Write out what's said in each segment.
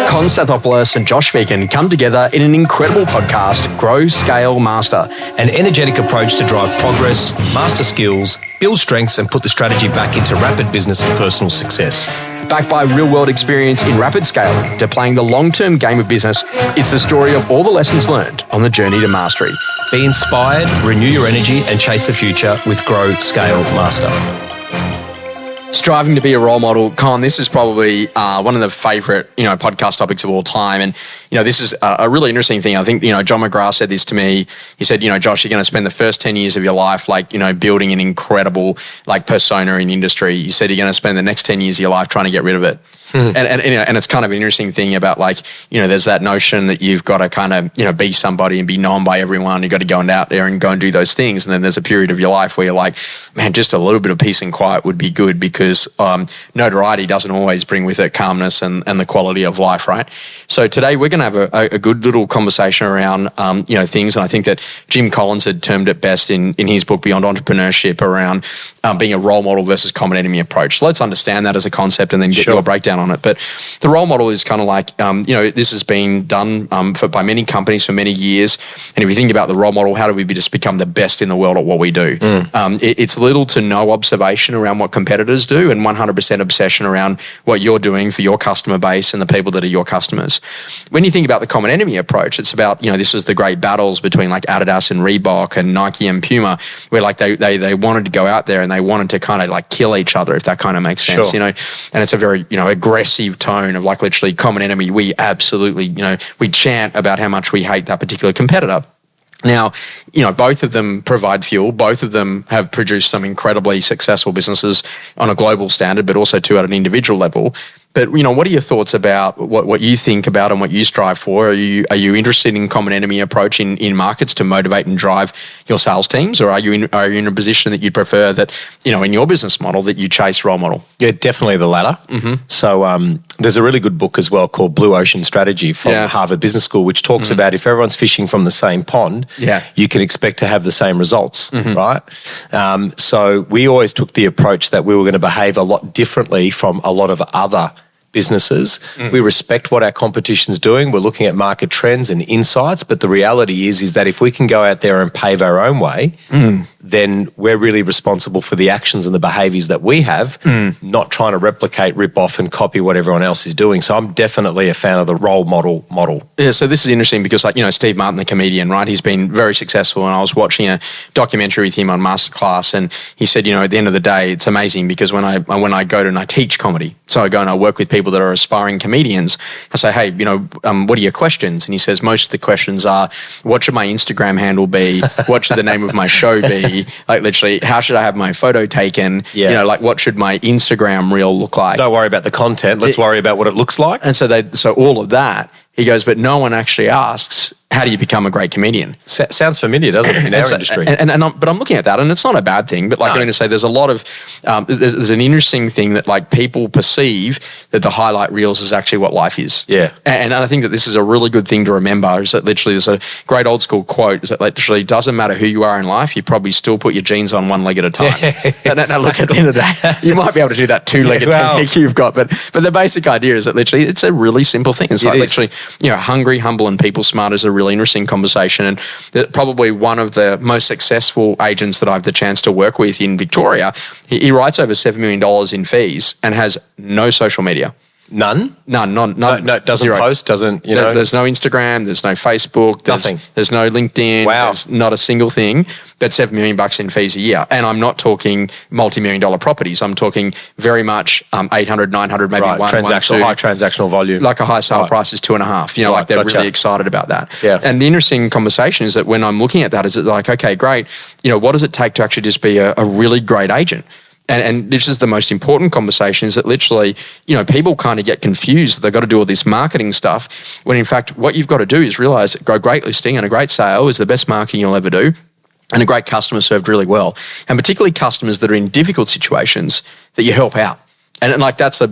Konstanthopoulos and Josh Beacon come together in an incredible podcast, Grow, Scale, Master. An energetic approach to drive progress, master skills, build strengths, and put the strategy back into rapid business and personal success. Backed by real-world experience in rapid scaling to playing the long-term game of business, it's the story of all the lessons learned on the journey to mastery. Be inspired, renew your energy, and chase the future with Grow, Scale, Master. Striving to be a role model, Con, this is probably one of the favourite, podcast topics of all time. And, this is a really interesting thing. I think, John McGrath said this to me. He said, Josh, you're going to spend the first 10 years of your life, building an incredible, persona in industry. He said you're going to spend the next 10 years of your life trying to get rid of it. Mm-hmm. And it's kind of an interesting thing about there's that notion that you've got to kind of, be somebody and be known by everyone. You've got to go out there and go and do those things. And then there's a period of your life where you're like, man, just a little bit of peace and quiet would be good, because notoriety doesn't always bring with it calmness and the quality of life, right? So today we're going to have a good little conversation around, things. And I think that Jim Collins had termed it best in his book, Beyond Entrepreneurship, around being a role model versus common enemy approach. So let's understand that as a concept and then get your breakdown on it. But the role model is kind of this has been done by many companies for many years. And if you think about the role model, how do we just become the best in the world at what we do? It's little to no observation around what competitors do, and 100% obsession around what you're doing for your customer base and the people that are your customers. When you think about the common enemy approach, it's about, this was the great battles between Adidas and Reebok and Nike and Puma, where they wanted to go out there and they wanted to kind of kill each other, if that kind of makes sense, and it's a very, aggressive tone of literally common enemy. We absolutely, we chant about how much we hate that particular competitor. Now, both of them provide fuel. Both of them have produced some incredibly successful businesses on a global standard, but also too at an individual level. But, what are your thoughts about what you think about and what you strive for? Are you interested in common enemy approach in markets to motivate and drive your sales teams? Or are you in a position that you'd prefer that, in your business model, that you chase role model? Yeah, definitely the latter. Mm-hmm. So there's a really good book as well called Blue Ocean Strategy from Harvard Business School, which talks about if everyone's fishing from the same pond, you can expect to have the same results, right? So we always took the approach that we were going to behave a lot differently from a lot of other businesses. We respect what our competition's doing. We're looking at market trends and insights, but the reality is that if we can go out there and pave our own way, then we're really responsible for the actions and the behaviours that we have, not trying to replicate, rip off and copy what everyone else is doing. So I'm definitely a fan of the role model. Yeah, so this is interesting because Steve Martin, the comedian, right? He's been very successful, and I was watching a documentary with him on Masterclass, and he said, at the end of the day, it's amazing because when I go to and I teach comedy, so I go and I work with people that are aspiring comedians, I say, hey, what are your questions? And he says, most of the questions are, what should my Instagram handle be? What should the name of my show be? Literally, how should I have my photo taken? Yeah. What should my Instagram reel look like? Don't worry about the content. Let's worry about what it looks like. And so all of that, he goes, but no one actually asks, how do you become a great comedian? Sounds familiar, doesn't it, in our industry? But I'm looking at that, and it's not a bad thing. But I'm going to say, there's a lot of there's an interesting thing that people perceive that the highlight reels is actually what life is. Yeah, and I think that this is a really good thing to remember. Is that literally there's a great old school quote. Is that literally doesn't matter who you are in life, you probably still put your jeans on one leg at a time. Now look, at the end of the day, you might be able to do that two-legged technique you've got, but the basic idea is that literally it's a really simple thing. It's literally hungry, humble, and people smart is a really interesting conversation, and probably one of the most successful agents that I have the chance to work with in Victoria, he writes over $7 million in fees and has no social media. None. No, doesn't zero. Post, doesn't, There's no Instagram, there's no Facebook, there's no LinkedIn, there's not a single thing. That's $7 million in fees a year. And I'm not talking multi-million-dollar properties. I'm talking very much 800, 900, maybe high transactional volume. Like a high sale price is 2.5. They're really excited about that. Yeah. And the interesting conversation is that when I'm looking at that, is it okay, great. What does it take to actually just be a really great agent? And this is the most important conversation, is that literally, people kind of get confused. They've got to do all this marketing stuff, when in fact, what you've got to do is realize that a great listing and a great sale is the best marketing you'll ever do, and a great customer served really well. And particularly customers that are in difficult situations that you help out. And like that's the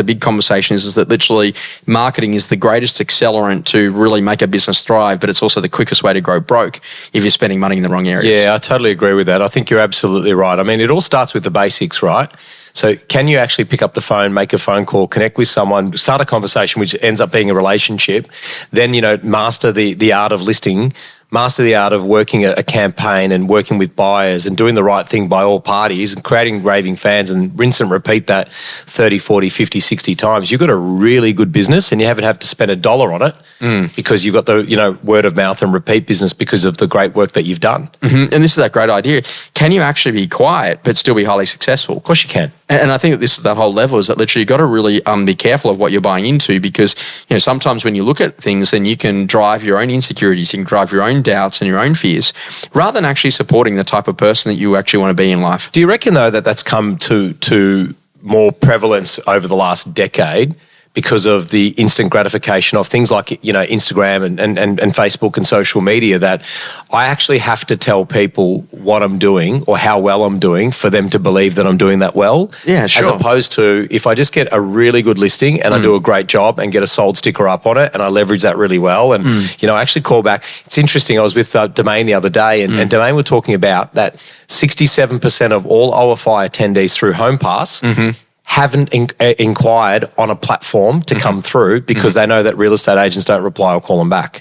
big conversation is that literally marketing is the greatest accelerant to really make a business thrive, but it's also the quickest way to grow broke if you're spending money in the wrong areas. Yeah, I totally agree with that. I think you're absolutely right. I mean, it all starts with the basics, right? So can you actually pick up the phone, make a phone call, connect with someone, start a conversation which ends up being a relationship, then, master the art of listing, master the art of working a campaign and working with buyers and doing the right thing by all parties and creating raving fans and rinse and repeat that 30, 40, 50, 60 times. You've got a really good business and you haven't had to spend $1 on it because you've got the word of mouth and repeat business because of the great work that you've done. Mm-hmm. And this is that great idea. Can you actually be quiet but still be highly successful? Of course you can. And I think that this is that whole level is that literally you've got to really be careful of what you're buying into because, sometimes when you look at things, then you can drive your own insecurities, you can drive your own doubts and your own fears rather than actually supporting the type of person that you actually want to be in life. Do you reckon, though, that that's come to more prevalence over the last decade because of the instant gratification of things like, Instagram and Facebook and social media, that I actually have to tell people what I'm doing or how well I'm doing for them to believe that I'm doing that well? Yeah, sure. As opposed to if I just get a really good listing and I do a great job and get a sold sticker up on it and I leverage that really well and, I actually call back. It's interesting. I was with Domain the other day and Domain were talking about that 67% of all OFI attendees through HomePass haven't inquired on a platform to come through because they know that real estate agents don't reply or call them back.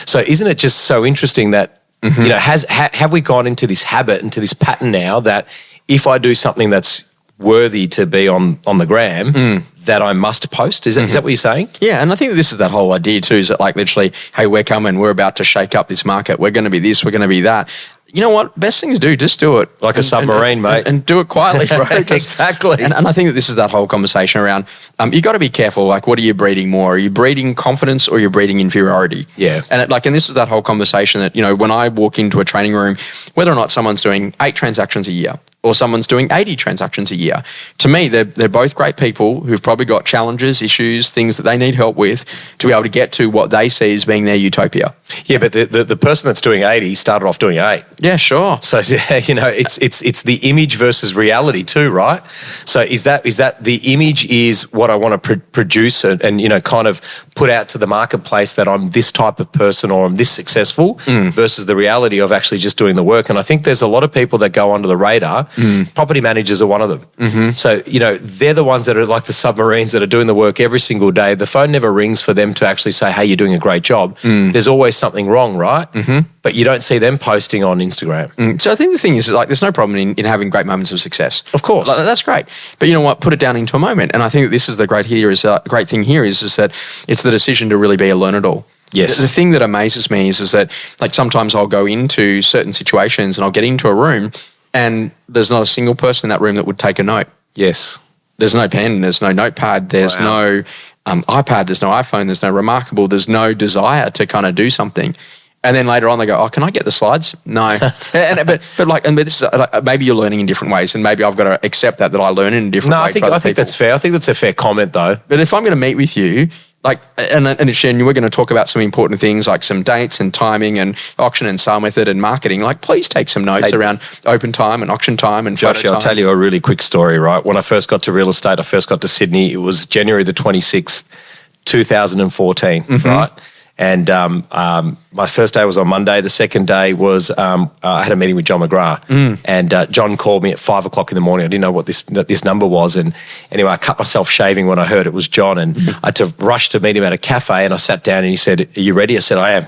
So isn't it just so interesting that, have we gone into this habit, into this pattern now that if I do something that's worthy to be on the gram, that I must post? Is that what you're saying? Yeah, and I think this is that whole idea too, is that like literally, hey, we're coming, we're about to shake up this market, we're going to be this, we're going to be that. You know what? Best thing to do, just do it. Like a submarine, mate. And do it quietly, right? Exactly. And I think that this is that whole conversation around, you got to be careful, like what are you breeding more? Are you breeding confidence or are you breeding inferiority? Yeah. And this is that whole conversation that, when I walk into a training room, whether or not someone's doing 8 transactions a year or someone's doing 80 transactions a year, to me, they're both great people who've probably got challenges, issues, things that they need help with to be able to get to what they see as being their utopia. Yeah, but the person that's doing 80 started off doing 8. Yeah, sure. So it's the image versus reality too, right? So is that the image is what I want to produce and kind of put out to the marketplace that I'm this type of person or I'm this successful versus the reality of actually just doing the work. And I think there's a lot of people that go under the radar. Property managers are one of them. So they're the ones that are like the submarines that are doing the work every single day. The phone never rings for them to actually say, hey, you're doing a great job. There's always something wrong, right? But you don't see them posting on Instagram. So I think the thing is, like, there's no problem in having great moments of success. Of course. Like, that's great. But you know what? Put it down into a moment. And I think that this is the great thing here is that it's the decision to really be a learn-it-all. Yes. The thing that amazes me is that, like, sometimes I'll go into certain situations and I'll get into a room and there's not a single person in that room that would take a note. Yes. There's no pen, there's no notepad, there's no iPad, there's no iPhone, there's no Remarkable, there's no desire to kind of do something. And then later on they go, oh, can I get the slides? No. but this is, maybe you're learning in different ways and maybe I've got to accept that I learn in a different way. I think that's fair. I think that's a fair comment though. But if I'm going to meet with you, and we're going to talk about some important things like some dates and timing and auction and sale method and marketing. Like, please take some notes around open time and auction time and Josh, I'll tell you a really quick story, right? When I first got to real estate, I first got to Sydney. It was January the 26th, 2014, right? And my first day was on Monday. The second day was I had a meeting with John McGrath, and John called me at 5 o'clock in the morning. I didn't know what this number was, and anyway, I cut myself shaving when I heard it was John, and I had to rush to meet him at a cafe. And I sat down, and he said, "Are you ready?" I said, "I am."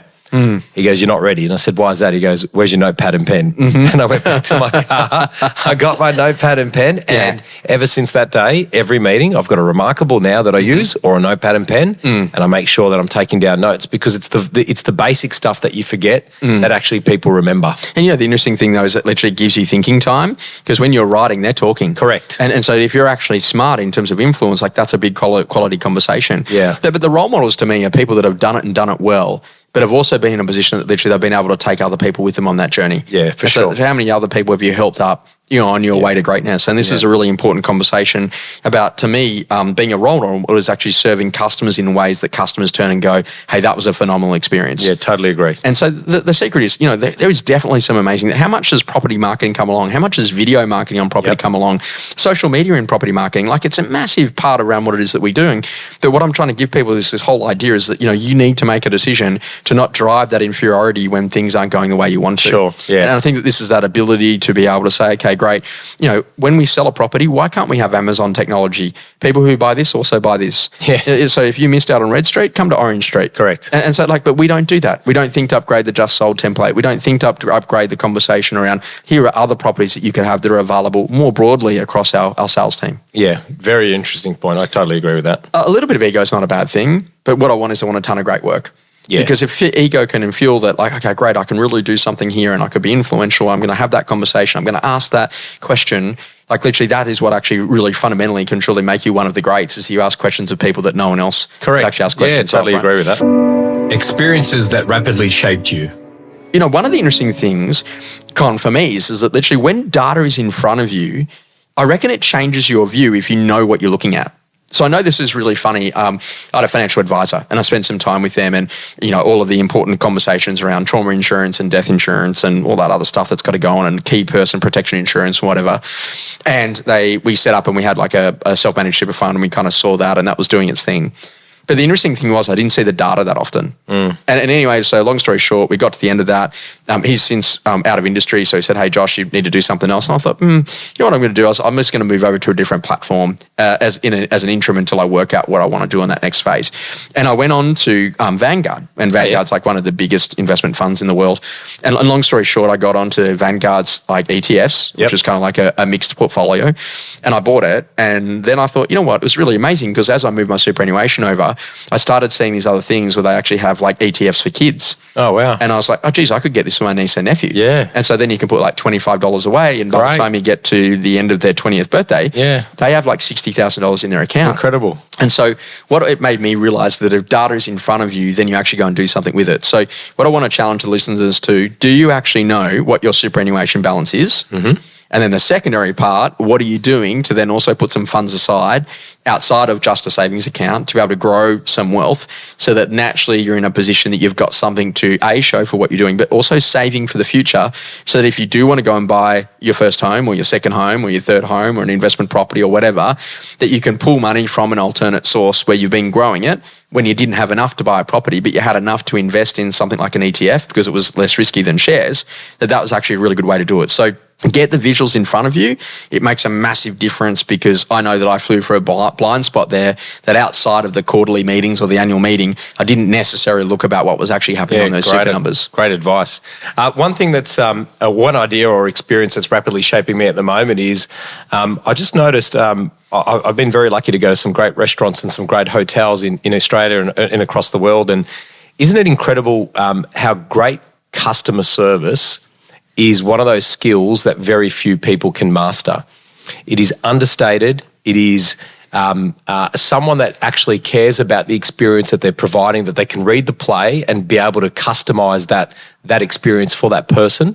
He goes, "You're not ready." And I said, "Why is that?" He goes, "Where's your notepad and pen?" And I went back to my car. I got my notepad and pen. And ever since that day, every meeting, I've got a Remarkable now that I use or a notepad and pen. And I make sure that I'm taking down notes because it's the basic stuff that you forget that actually people remember. And the interesting thing though is it literally gives you thinking time because when you're writing, they're talking. Correct. And so if you're actually smart in terms of influence, like that's a big quality conversation. Yeah. But the role models to me are people that have done it and done it well, but have also been in a position that literally they've been able to take other people with them on that journey. Yeah, for sure. So how many other people have you helped up on your way to greatness. And this is a really important conversation about, to me, being a role model is actually serving customers in ways that customers turn and go, hey, that was a phenomenal experience. Yeah, totally agree. And so the secret is, there is definitely some amazing, how much does property marketing come along? How much does video marketing on property come along? Social media in property marketing, like it's a massive part around what it is that we're doing. But what I'm trying to give people is this whole idea is that, you need to make a decision to not drive that inferiority when things aren't going the way you want to. Sure, yeah. And I think that this is that ability to be able to say, okay, great. When we sell a property, why can't we have Amazon technology? People who buy this also buy this. Yeah. So if you missed out on Red Street, come to Orange Street. Correct. And so but we don't do that. We don't think to upgrade the Just Sold template. We don't think to upgrade the conversation around here are other properties that you could have that are available more broadly across our sales team. Yeah, very interesting point. I totally agree with that. A little bit of ego is not a bad thing, but what I want is a ton of great work. Yes. Because if your ego can feel that, like, okay, great, I can really do something here and I could be influential, I'm going to have that conversation, I'm going to ask that question, like literally that is what actually really fundamentally can truly make you one of the greats, is you ask questions of people that no one else could actually ask questions. Yeah, totally agree with that. Experiences that rapidly shaped you. One of the interesting things, Con, for me is that literally when data is in front of you, I reckon it changes your view if you know what you're looking at. So I know this is really funny. I had a financial advisor and I spent some time with them and, all of the important conversations around trauma insurance and death insurance and all that other stuff that's got to go on and key person protection insurance and whatever. And we set up and we had like a self-managed super fund and we kind of saw that and that was doing its thing. But the interesting thing was I didn't see the data that often. And anyway, so long story short, we got to the end of that. He's since out of industry, so he said, hey, Josh, you need to do something else. And I thought, you know what I'm going to do? I'm just going to move over to a different platform as an interim until I work out what I want to do in that next phase. And I went on to Vanguard. And Vanguard's like one of the biggest investment funds in the world. And long story short, I got onto Vanguard's like ETFs, which is kind of like a mixed portfolio. And I bought it. And then I thought, you know what? It was really amazing because as I moved my superannuation over, I started seeing these other things where they actually have like ETFs for kids. Oh, wow. And I was like, oh, geez, I could get this for my niece and nephew. Yeah. And so then you can put like $25 away. And by the time you get to the end of their 20th birthday, they have like $60,000 in their account. Incredible. And so what it made me realize that if data is in front of you, then you actually go and do something with it. So what I want to challenge the listeners to, do you actually know what your superannuation balance is? Mm-hmm. And then the secondary part, what are you doing to then also put some funds aside outside of just a savings account to be able to grow some wealth so that naturally you're in a position that you've got something to show for what you're doing, but also saving for the future so that if you do want to go and buy your first home or your second home or your third home or an investment property or whatever, that you can pull money from an alternate source where you've been growing it when you didn't have enough to buy a property, but you had enough to invest in something like an ETF because it was less risky than shares, that was actually a really good way to do it. So get the visuals in front of you. It makes a massive difference because I know that I flew for a blind spot there, that outside of the quarterly meetings or the annual meeting, I didn't necessarily look about what was actually happening on those super numbers. Great advice. One thing that's one idea or experience that's rapidly shaping me at the moment is I just noticed I've been very lucky to go to some great restaurants and some great hotels in Australia and across the world. And isn't it incredible how great customer service is one of those skills that very few people can master. It is understated. It is someone that actually cares about the experience that they're providing, that they can read the play and be able to customize that experience for that person.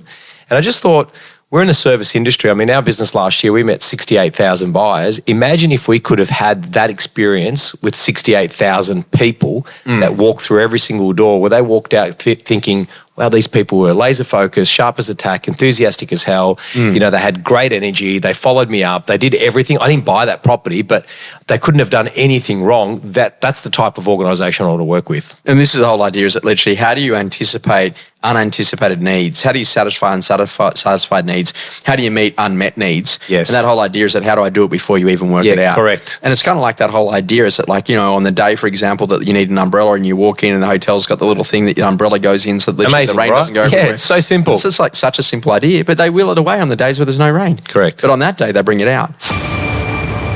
And I just thought, we're in the service industry. I mean, our business last year, we met 68,000 buyers. Imagine if we could have had that experience with 68,000 people that walked through every single door, where they walked out thinking, wow, these people were laser focused, sharp as a tack, enthusiastic as hell. They had great energy. They followed me up. They did everything. I didn't buy that property, but they couldn't have done anything wrong. That's the type of organisation I want to work with. And this is the whole idea, is that literally how do you anticipate unanticipated needs? How do you satisfy unsatisfied needs? How do you meet unmet needs? Yes. And that whole idea is that how do I do it before you even work it out? Correct. And it's kind of like that whole idea is that, like, on the day, for example, that you need an umbrella and you walk in and the hotel's got the little thing that your umbrella goes in so that the rain doesn't go everywhere. Yeah, it's so simple. It's like such a simple idea, but they wheel it away on the days where there's no rain. Correct. But on that day, they bring it out.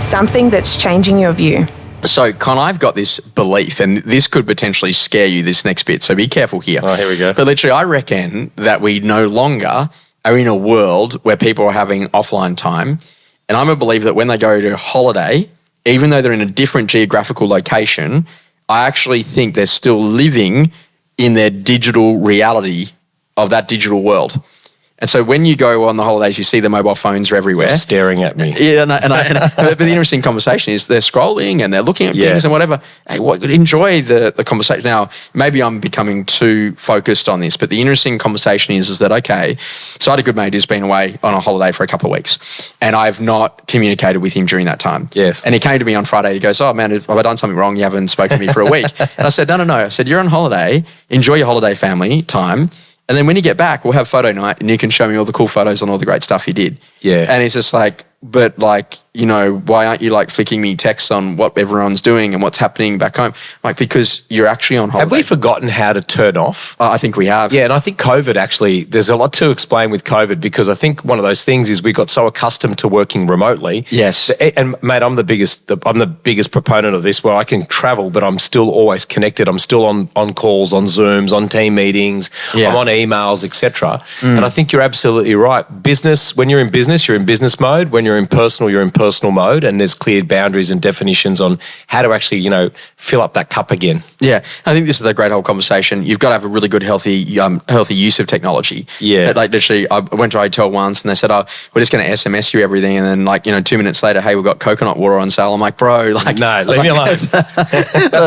Something that's changing your view. So, Con, I've got this belief, and this could potentially scare you, this next bit, so be careful here. Oh, here we go. But literally, I reckon that we no longer are in a world where people are having offline time, and I'm a believer that when they go to holiday, even though they're in a different geographical location, I actually think they're still living in their digital reality of that digital world. And so when you go on the holidays, you see the mobile phones are everywhere. They're staring at me. Yeah, but the interesting conversation is they're scrolling and they're looking at things and whatever. Hey, enjoy the conversation. Now, maybe I'm becoming too focused on this, but the interesting conversation is that, okay, so I had a good mate who's been away on a holiday for a couple of weeks, and I've not communicated with him during that time. Yes. And he came to me on Friday. He goes, oh, man, have I done something wrong? You haven't spoken to me for a week. And I said, no. I said, you're on holiday. Enjoy your holiday family time. And then when you get back, we'll have photo night and you can show me all the cool photos on all the great stuff you did. Yeah. And it's just like, but like, you know, why aren't you like flicking me texts on what everyone's doing and what's happening back home? Like, because you're actually on holiday. Have we forgotten how to turn off? I think we have. Yeah, and I think COVID actually, there's a lot to explain with COVID, because I think one of those things is we got so accustomed to working remotely. Yes. And mate, I'm the biggest proponent of this, where I can travel, but I'm still always connected. I'm still on calls, on Zooms, on team meetings, I'm on emails, etc. And I think you're absolutely right. Business, when you're in business, you're in business mode. When you're in personal, you're in personal mode, and there's clear boundaries and definitions on how to actually, you know, fill up that cup again. Yeah, I think this is a great whole conversation. You've got to have a really good, healthy use of technology. Yeah. Like literally, I went to a hotel once and they said, oh, we're just going to SMS you everything. And then like, you know, 2 minutes later, hey, we've got coconut water on sale. I'm like, bro, like. No, leave me alone.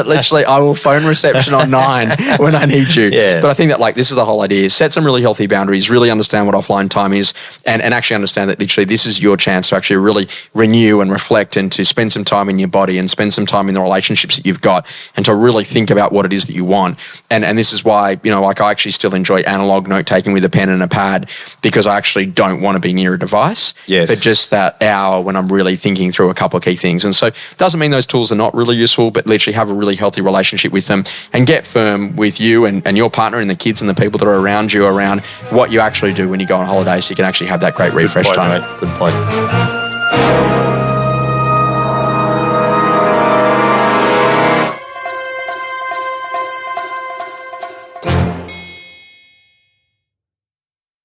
Literally, I will phone reception on 9 when I need you. Yeah. But I think that like, this is the whole idea. Set some really healthy boundaries, really understand what offline time is, and actually understand that literally this is your chance to actually really renew and reflect, and to spend some time in your body and spend some time in the relationships that you've got, and to really think about what it is that you want. And this is why, you know, like I actually still enjoy analog note taking with a pen and a pad, because I actually don't want to be near a device for just that hour when I'm really thinking through a couple of key things. And so it doesn't mean those tools are not really useful, but literally have a really healthy relationship with them and get firm with you and your partner and the kids and the people that are around you around what you actually do when you go on holiday, so you can actually have that great refresh time. Mate. Good point.